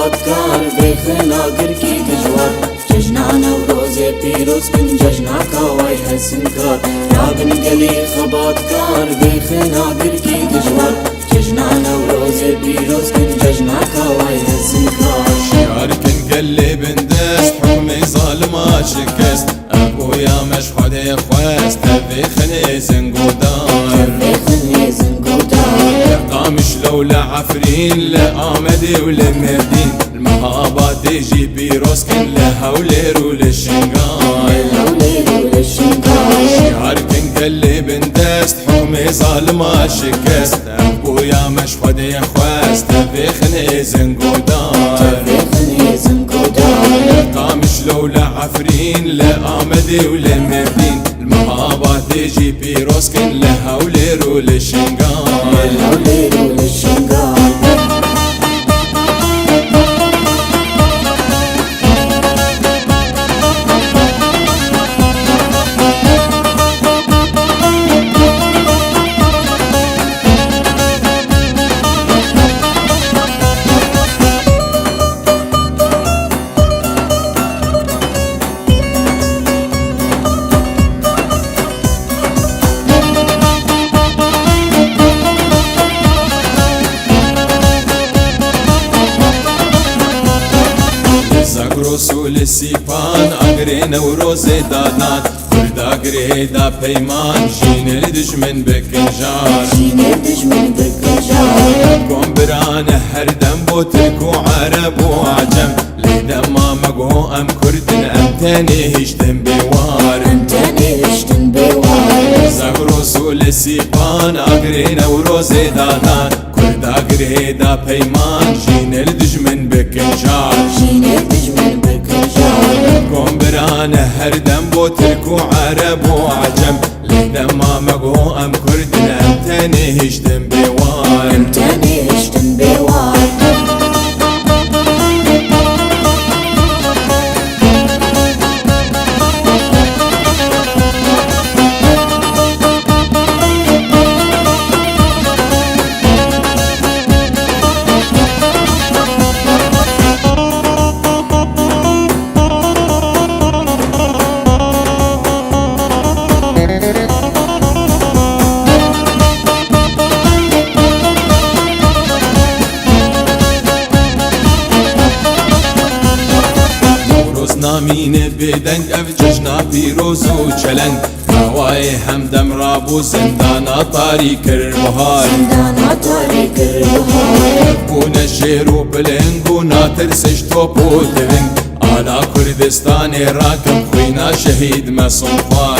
خبات کار بخنا گرکی دجوار جشنا نوروز پیروز کن جشنا کاوای حسن کار رابن گلی خبات کار بخنا گرکی دجوار جشنا نوروز پیروز کن جشنا کاوای حسن کار شعار کن قلب دست حكم ظالما شكست ابويا مشهود خواست بخني زنقودار قامش لولا عفرين لآمدي ولمردين المهابات تجي بيروس كن لهولير وللشنقاي شعار كن قلب دست حكم ظالما شكست ابويا مشهود خواست بخني زنقودار قامش لولا عفرين لآمدي ولمردين المهابات تجي بيروس كن لهولير وللشنقاي رسول السيفان اقرين وروز دادات كرد اقري دا بيمان جين الدجمن بكنجار قوم برانه هردم بو ترك وعرب وعجم ليدم ما مقو ام كردن ام تاني هشتن بوار زاق رسول السيفان اقرين وروز دادات كرد اقري دا بيمان جين الدجمن بكنجار قوم برانه هردم بو ترك وعرب وعجم ليدم ما مقو ام كردن ام تاني هشتن بوار نامين بدنگ اف جشنا پیروز و چلنگ هوای همدم رابو زندانا طاری کر بهار بونه شیر و بلنگ و ناترسش توپ و دونگ آلا کردستان راکم خوینا شهید مسنفار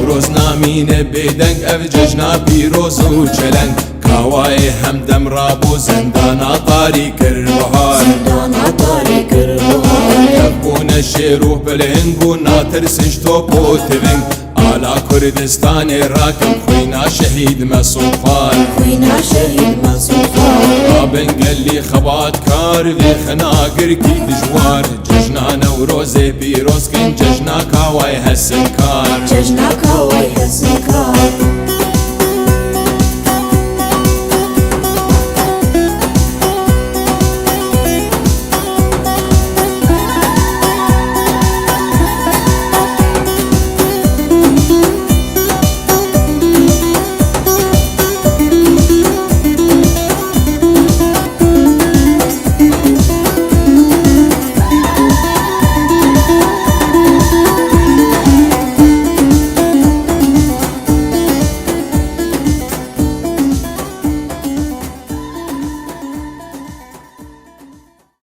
روز نامین بدنگ اف جشنا پیروز و چلنگ هوای همدم رابو زندانا طاری کر بهار يبون شيرو بلنگ و ناترسش توپ و تونگ آلا کردستان راکم خوینا شهید مسوفار رابن قلی خبات کار وی خناگر کی دجوار جشنا نوروز پیروز کن جشنا کاوای حسن کار